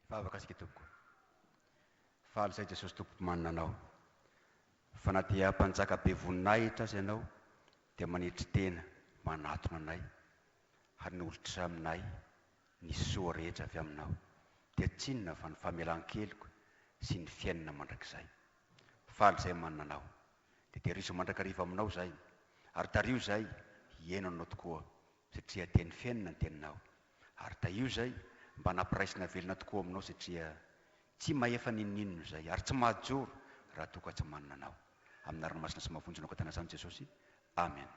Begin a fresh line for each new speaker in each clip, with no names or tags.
Favaka asika tompoko. Faly zay Jesosy tompo manana anao. Fa na dia mpanjaka be voninahitra azy ianao, dia manetry tena manatona anay, ary ny olitra aminay ny soa rehetra avy aminao. Dia tsinona fa ny famelan-keliko sy ny fiainana mandrakizay. Faly zay manana anao. Dia teriso mandrakariva aminao zay, ary tario zay hiaino anao tokoa, satria teny fiainana ny teninao. Ary taio zay mba nampiraisina velona tokoa aminao, satria tsy maefa ninninno zay, ary tsy mahajoro raha toka tsy manana anao. Amin'ny ranomasina sy mavonjona tana izany Jesosy. Amen.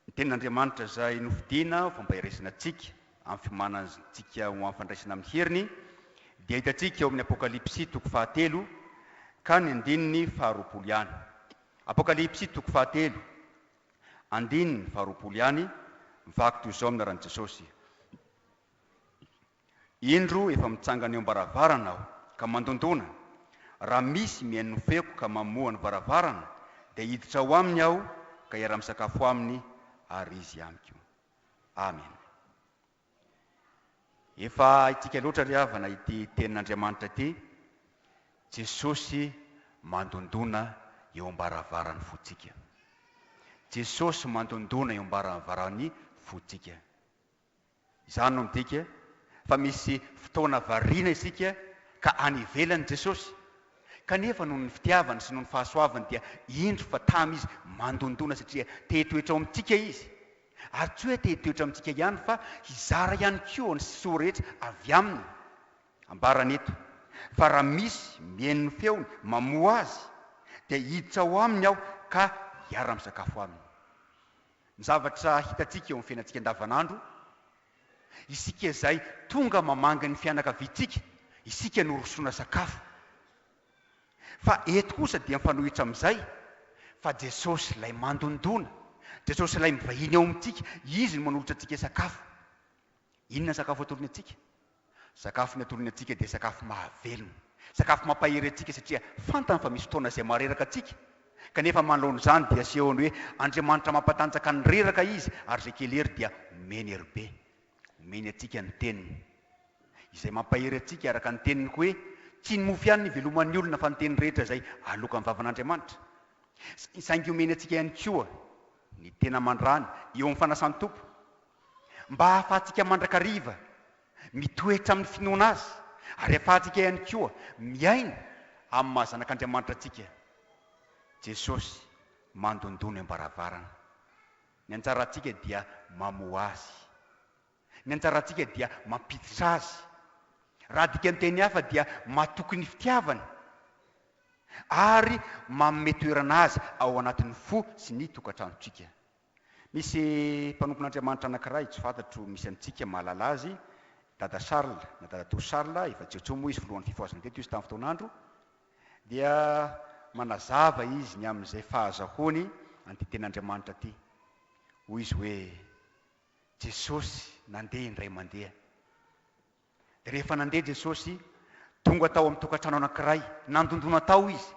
Ny tenin'Andriamanitra zay novidiana fomba iresana antsika amin'ny fimanantsika ho amin'ny fandraisana amin'ny heriny, dia hitantsika eo amin'ny Apokalipsy 4 ka ny 9 ihany. Apokalipsy 4 9 ihany, mivaky toy izao amin'ny aran'i Jesosy. Indro efa mitsangana eo am-baravarana aho ka mandondona, raha misy mihaino feko ka mamoha ny varavarana, dia hiditra ao aminy aho ka iara-misakafo aminy, ary izy amiko. Amen. Efa itsika loatra ry havana ity tenin'Andriamanitra ity. Jesosy mandondona eo am-baravarany fotsika. Jesosy mandondona eo am-baravarany fotsika. Izany no midika fa misy fotoana variana isika ka any ivelany Jesosy. Kanefa noho ny fitiavany sy noho ny fahasoavany dia indro fa tamy izy mandondona, satria te-toetra ao amintsika izy. Ary tsy hoe te-toetra amintsika ihany, fa hizara ihany koa ny soa rehetra avy aminy. Ambarana eto, fa raha misy mihaino ny feony mamoha azy, dia hiditra ao aminy aho ka hiara-misakafo aminy. Ny zavatra hitantsika eo amin'ny fiainantsika andavanandro, isika izay tonga mamanga ny fianakaviantsika, isika no rosoana sakafo. Fa eto kosa dia mifanohitra amin'izay fa Jesosy ilay mandondona, Jesosy ilay mivahiny eo amintsika, izy no manolotra antsika sakafo. Inona sakafo atolony antsika? Sakafo ny atolony antsika dia sakafo mahavelona, sakafo mampahery antsika, satria fantany fa misy fotoana izay mareraka antsika. Kanefa manoloana izany dia asehony hoe Andriamanitra mampatanjaka ny reraka izy, ary izay kely hery dia omeny hery-be, omeny antsika ny teniny, izay mampahery antsika araka ny teniny hoe tsy ny mofo ihany ny veloman'ny olona, fa ny teny rehetra izay aloka amin'ny vavan'Andriamanitra. Saingy omeny antsika ihany koa ny tena mandrany eo amin'ny fanasan'ny tompo, mba ahafahantsika mandrakariva mitoetra amin'ny finoana azy, ary ahafahantsika ihany koa miaina amin'ny mahazanak'Andriamanitra antsika. Jesosy mandondona am-baravarana. Ny anjarantsika dia mamoha azy, ny anjarantsika dia mampiditra azy. Raha dika ny teny hafa dia matoky ny fitiavany, ary manome toerana azy ao anatin'ny fo sy ny tokantranontsika. Misy mpanompon'Andriamanitra anankiray, tsy fantatro misy antsika mahalala azy, Dada Charles na Dada Tou Charles, efa tsy otsomo izy voalohan'ny fifoazana teto izy tamin'ny fotoan'andro, dia manazava izy ny amin'izay fahazahony an'ity ten'Andriamanitra ity. Hoy izy hoe Jesosy nandeha indray mandeha. Dia rehefa nandeha Jesosy, tonga tao amin'ny tokantrano anankiray, nandondona tao izy.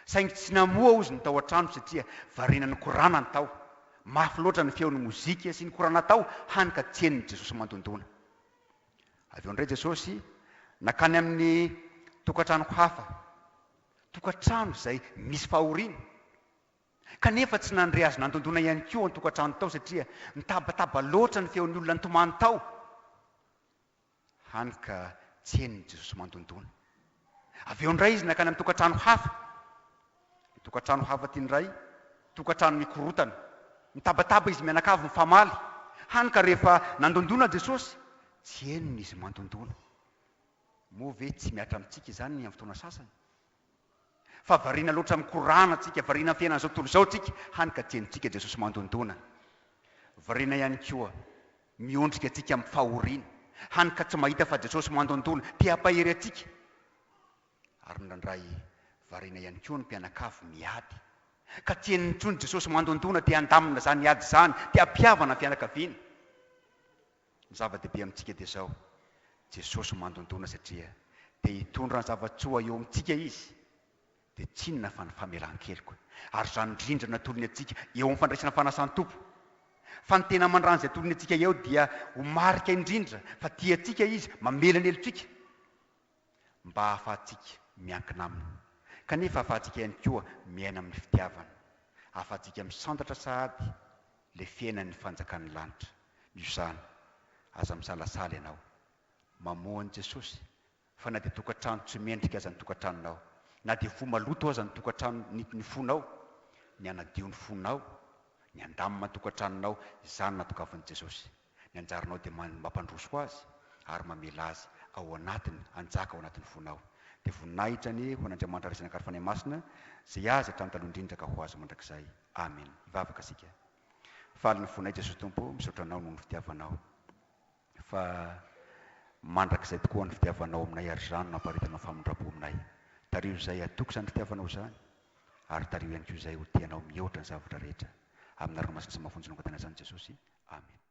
Saingy tsy namoha izy ny tao an-trano, satria variana ny korana ny tao. Mafy loatra ny feon'ny mozika sy ny korana tao, hany ka tsy henony Jesosy mandondona. Avy eo indray Jesosy nakany amin'ny tokantrano hafa, tokantrano izay misy fahoriana. Kanefa tsy nandre azy nandondona ihany koa ny tokantrano tao, satria nitabataba loatra ny feon'ny olona ntomany tao, hany ka tsy henony Jesosy mandondona. Avy eo indray izy nakany amin'ny tokantrano hafa. Ny tokantrano hafa ty indray, tokantrano mikorotana, nitabataba izy mianakavy mifamaly, hany ka rehefa nandondona Jesosy, tsy henony izy mandondona. Moa ve tsy miatra amintsika izany amin'ny fotoana sasany? Fa variana loatra mikorana antsika, variana amin'ny fiainana zao tontolo izao tsika, hany ka tsy henontsika Jesosy mandondona. Variana ihany koa miondrika antsika amin'ny fahoriana, hany ka tsy mahita fa Jesosy mandondona, te hampahery antsika. Ary nandray variana ihany koa ny mpianakavy miady, ka tsy henony intsony Jesosy mandondona, te handamina zany ady zany, te hampihavana fianakaviana. Ny zava-dehibe amintsika dia zao, Jesosy mandondona satria te hitondra ny zavatsoa eo amintsika izy, dia tsinona fa ny famelan-keliko. Ary zany indrindra natolony antsika eo amin'ny fandraisana fanasan'ny tompo. Fa ny tena mandrany izay tolony antsika eo dia ho marika indrindra fa tia antsika izy, mamela ny helotsika. mba hahafahantsika miankina aminy. Kanefa hahafahantsika ihany koa miaina amin'ny fitiavana, hahafahantsika misantatra sahady le fiainan'ny fanjakan'ny lanitra. Io izany, aza misalasala ianao, mamoa an'i Jesosy, fa na dia tokantrano tsy mendrika aza ny tokantranonao, na dia vo maloto aza ny tokantrano ny fonao, ny anadio ny fonao, ny andamina tokantranonao, izany natokavan'i Jesosy. Ny anjaranao dia mampandroso azy ary mamela azy ao anatiny, hanjaka ao anatin'ny fonao. Dia voninahitra ny ho an'Andriamanitra resy ankaryfanay masina, izay azy hatramin'ny taloha indrindra ka ho azy mandrakizay. Amen. Hivavaka asika. Faly ny fonay Jesosy Tompo, misaotra anao noho ny fitiavanao. Fa mandrakizay tokoa ny fitiavanao aminay ary izany namparitanao famindram-po aminay. Tario izay atoky izany fitiavanao izany, ary tario ihany koa izay ho tianao mihoatra ny zavatra rehetra. Amin'ny ranomasina sy mafonjy ny tena izany Jesosy. Amen.